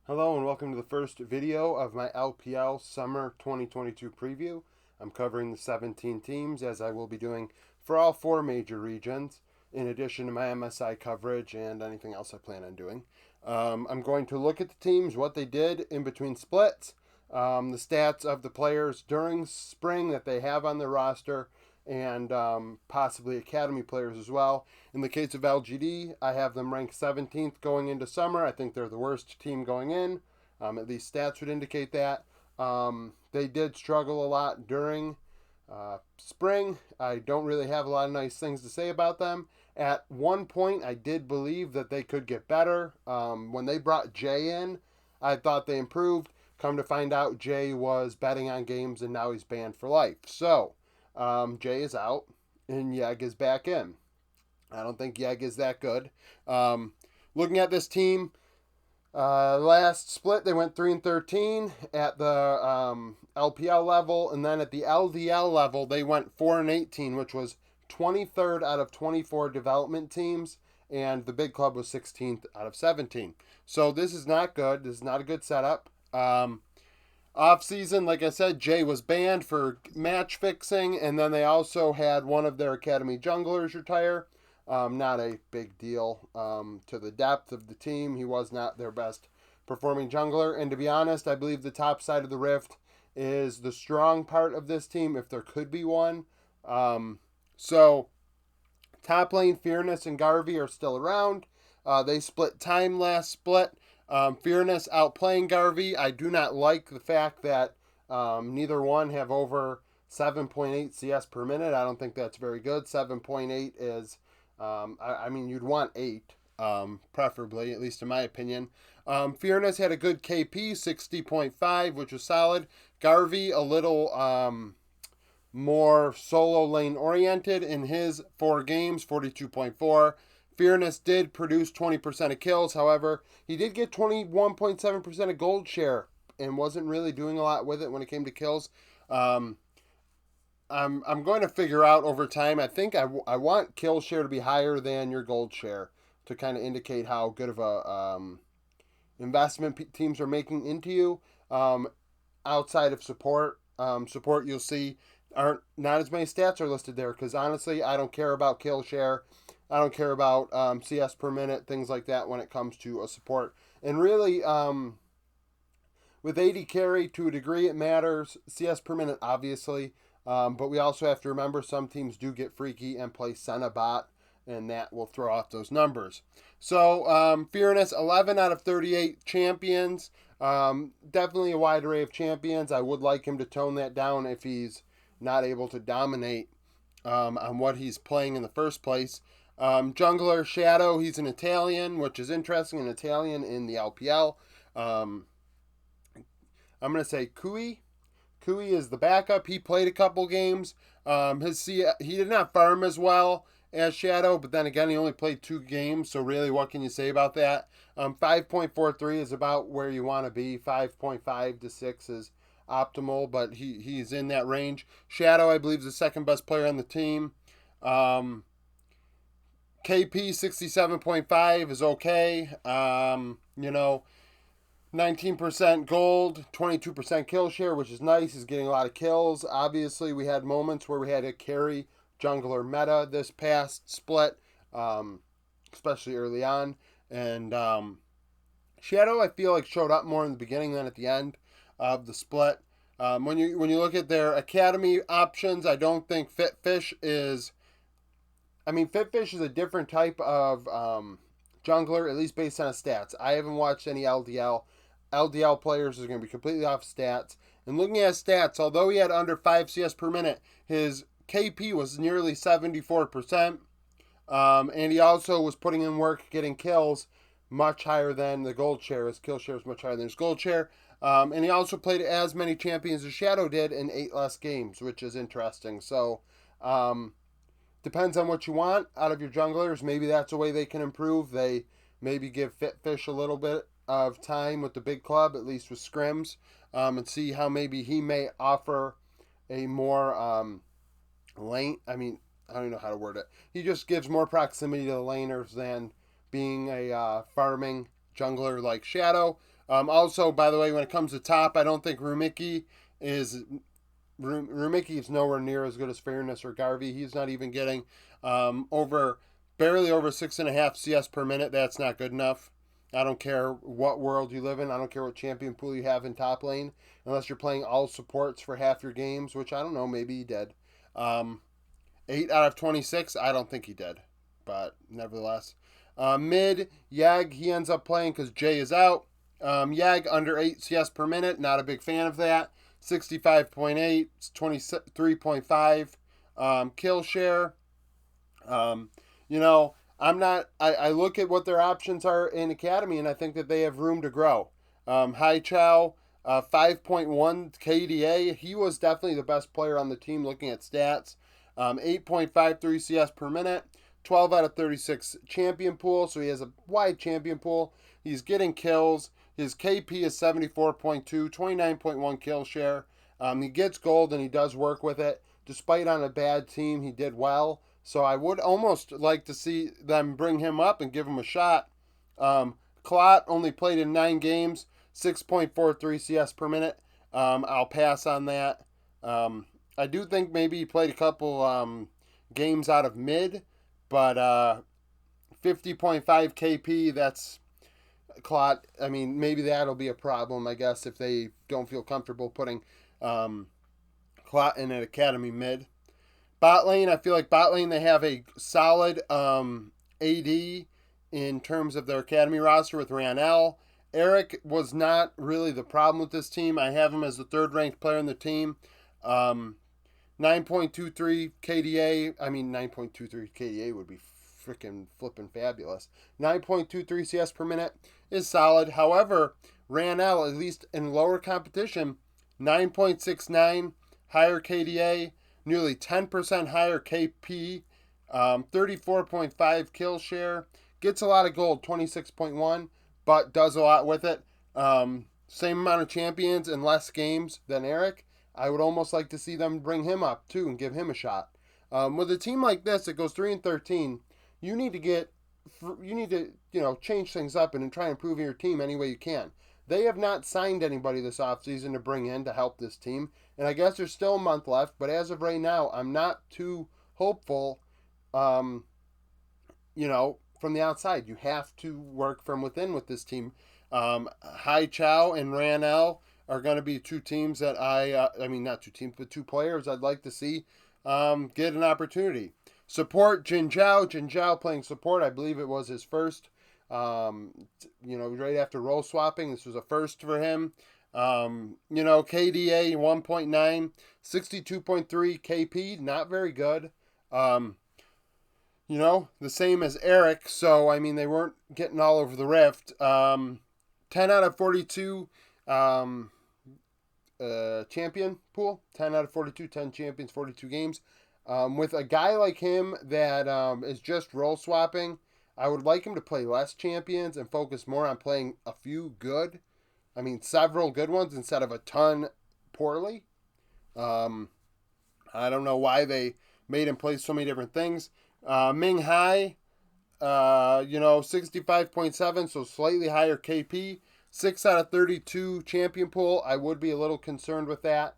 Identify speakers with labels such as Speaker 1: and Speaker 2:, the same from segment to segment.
Speaker 1: Hello and welcome to the first video of my LPL Summer 2022 preview. I'm covering the 17 teams as I will be doing for all four major regions, in addition to my MSI coverage and anything else I plan on doing. I'm going to look at the teams, what they did in between splits, the stats of the players during spring that they have on their roster, and possibly academy players as well. In the case of LGD, I have them ranked 17th going into summer. I think they're the worst team going in. At least stats would indicate that. They did struggle a lot during spring. I don't really have a lot of nice things to say about them. At one point, I did believe that they could get better. When they brought Jay in, I thought they improved. Come to find out, Jay was betting on games and now he's banned for life. So, Jay is out and Yeg is back in. I don't think Yeg is that good. Looking at this team, last split they went 3-13 at the LPL level, and then at the LDL level they went 4-18, which was 23rd out of 24 development teams, and the big club was 16th out of 17. So this is not good. This is not a good setup. Off season, like I said, Jay was banned for match fixing, and then they also had one of their academy junglers retire. Not a big deal to the depth of the team. He was not their best performing jungler, and to be honest, I believe the top side of the rift is the strong part of this team, if there could be one. So, top lane, Fearness and Garvey are still around. They split time last split. Fearness outplaying Garvey. I do not like the fact that neither one have over 7.8 CS per minute. I don't think that's very good. 7.8 is, I mean, you'd want 8, preferably, at least in my opinion. Fearness had a good KP, 60.5, which was solid. Garvey, a little more solo lane oriented in his 4 games, 42.4. Fearness did produce 20% of kills. However, he did get 21.7% of gold share and wasn't really doing a lot with it when it came to kills. I'm going to figure out over time. I think I want kill share to be higher than your gold share to kind of indicate how good of a investment teams are making into you. Outside of support, you'll see aren't not as many stats are listed there because honestly, I don't care about kill share. I don't care about CS per minute, things like that when it comes to a support. And really, with AD carry, to a degree, it matters. CS per minute, obviously. But we also have to remember some teams do get freaky and play Senna bot, and that will throw off those numbers. So, Fearness, 11 out of 38 champions. Definitely a wide array of champions. I would like him to tone that down if he's not able to dominate on what he's playing in the first place. Jungler Shadow, he's an Italian, which is interesting, an Italian in the LPL. I'm going to say Kui. Kui is the backup. He played a couple games. He did not farm as well as Shadow, but then again, he only played 2 games, so really, what can you say about that? 5.43 is about where you want to be. 5.5 to 6 is optimal, but he's in that range. Shadow, I believe, is the second best player on the team. KP 67.5 is okay. 19% gold, 22% kill share, which is nice. He's getting a lot of kills. Obviously, we had moments where we had to carry jungler meta this past split, especially early on. And Shadow, I feel like, showed up more in the beginning than at the end of the split. When you look at their academy options, I don't think Fitfish is. I mean, Fitfish is a different type of jungler, at least based on his stats. I haven't watched any LDL. LDL players are going to be completely off stats. And looking at his stats, although he had under 5 CS per minute, his KP was nearly 74%. And he also was putting in work, getting kills much higher than the gold share. His kill share is much higher than his gold share. And he also played as many champions as Shadow did in 8 less games, which is interesting. So, depends on what you want out of your junglers. Maybe that's a way they can improve. They maybe give Fitfish a little bit of time with the big club, at least with scrims, and see how maybe he may offer a more lane. I mean, I don't know how to word it. He just gives more proximity to the laners than being a farming jungler like Shadow. Also, by the way, when it comes to top, I don't think Rumicki is nowhere near as good as Fairness or Garvey. He's not even getting barely over 6.5 CS per minute. That's not good enough. I don't care what world you live in. I don't care what champion pool you have in top lane, unless you're playing all supports for half your games, which I don't know. Maybe he did. 8 out of 26. I don't think he did, but nevertheless. Mid, Yag, he ends up playing because Jay is out. Yag under 8 CS per minute. Not a big fan of that. 65.8, 23.5 kill share. You know, I look at what their options are in Academy, and I think that they have room to grow. Hai Chow, 5.1 KDA. He was definitely the best player on the team looking at stats. 8.53 CS per minute. 12 out of 36 champion pool, so he has a wide champion pool. He's getting kills. His KP is 74.2, 29.1 kill share. He gets gold and he does work with it. Despite on a bad team, he did well. So I would almost like to see them bring him up and give him a shot. Clot only played in 9 games, 6.43 CS per minute. I'll pass on that. I do think maybe he played a couple games out of mid, but 50.5 KP, that's Clot. I mean, maybe that'll be a problem, I guess, if they don't feel comfortable putting Clot in an academy mid. Bot lane, I feel like bot lane, they have a solid AD in terms of their academy roster with Ranel. Eric was not really the problem with this team. I have him as the 3rd ranked player in the team. 9.23 KDA. I mean, 9.23 KDA would be freaking flipping fabulous. 9.23 CS per minute is solid. However, Ranel, at least in lower competition, 9.69 higher KDA, nearly 10% higher KP, 34.5 kill share, gets a lot of gold, 26.1, but does a lot with it. Same amount of champions and less games than Eric. I would almost like to see them bring him up too and give him a shot. With a team like this that goes 3-13, you need to change things up and try and improve your team any way you can. They have not signed anybody this offseason to bring in to help this team, and I guess there's still a month left, but as of right now, I'm not too hopeful, from the outside. You have to work from within with this team. Hai Chow and Ranel are going to be 2 teams that not 2 teams, but 2 players I'd like to see get an opportunity. Support, Jin Zhao. Jin Zhao playing support. I believe it was his first, right after role swapping. This was a first for him. KDA 1.9, 62.3 KP, not very good. The same as Eric, so, I mean, they weren't getting all over the rift. 10 out of 42 champion pool. 10 out of 42, 10 champions, 42 games. With a guy like him that is just role swapping, I would like him to play less champions and focus more on playing a few several good ones instead of a ton poorly. I don't know why they made him play so many different things. Ming Hai, 65.7, so slightly higher KP. 6 out of 32 champion pool. I would be a little concerned with that.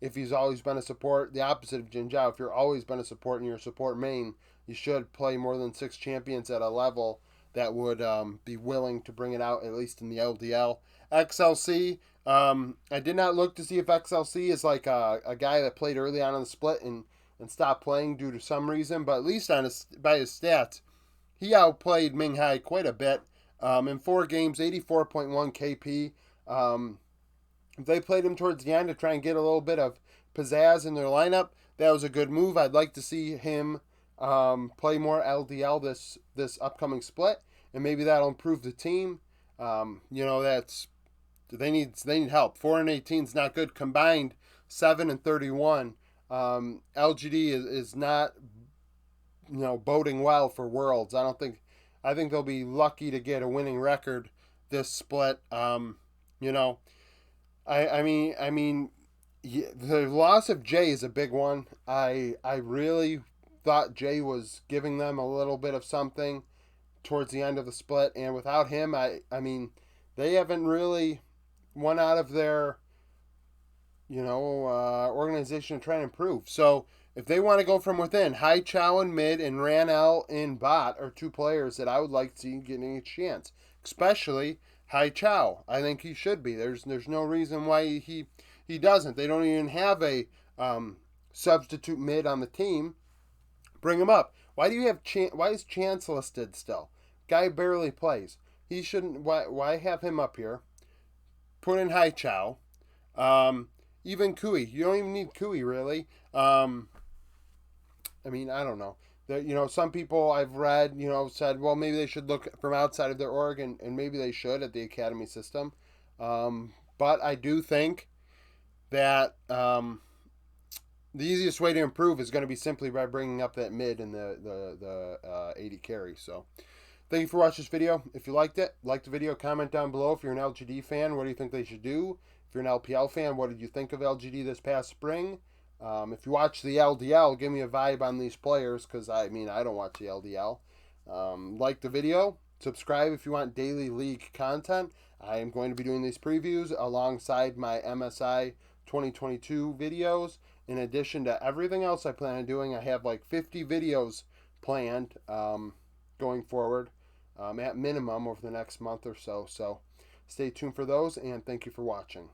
Speaker 1: If he's always been a support, the opposite of Jin Zhao. If you're always been a support and you're a support main, you should play more than 6 champions at a level that would be willing to bring it out, at least in the LDL. XLC, I did not look to see if XLC is like a guy that played early on in the split and stopped playing due to some reason, but at least by his stats, he outplayed Ming Hai quite a bit. In 4 games, 84.1 KP. They played him towards the end to try and get a little bit of pizzazz in their lineup. That was a good move. I'd like to see him play more LDL this upcoming split, and maybe that'll improve the team. They need help. 4-18 is not good. Combined 7-31. LGD is not boding well for Worlds. I think they'll be lucky to get a winning record this split. The loss of Jay is a big one. I really thought Jay was giving them a little bit of something towards the end of the split, and without him, They haven't really won out of their, organization to try and improve. So if they want to go from within, Hai Chow in mid and Ranel in bot are two players that I would like to see getting a chance, especially Hai Chow. I think he should be. There's no reason why he doesn't. They don't even have a substitute mid on the team. Bring him up. Why do you have why is Chance listed still? Guy barely plays. He shouldn't. Why have him up here? Put in Hai Chow. Um, Even Kui. You don't even need Kui really. I don't know. Some people I've read, said, well, maybe they should look from outside of their org, and maybe they should at the academy system. But I do think that the easiest way to improve is going to be simply by bringing up that mid and the 80 carry. So thank you for watching this video. If you liked it, like the video, comment down below. If you're an LGD fan, what do you think they should do? If you're an LPL fan, what did you think of LGD this past spring? If you watch the LDL, give me a vibe on these players, because I don't watch the LDL. Like the video, subscribe if you want daily league content. I am going to be doing these previews alongside my MSI 2022 videos. In addition to everything else I plan on doing, I have like 50 videos planned going forward at minimum over the next month or so. So stay tuned for those, and thank you for watching.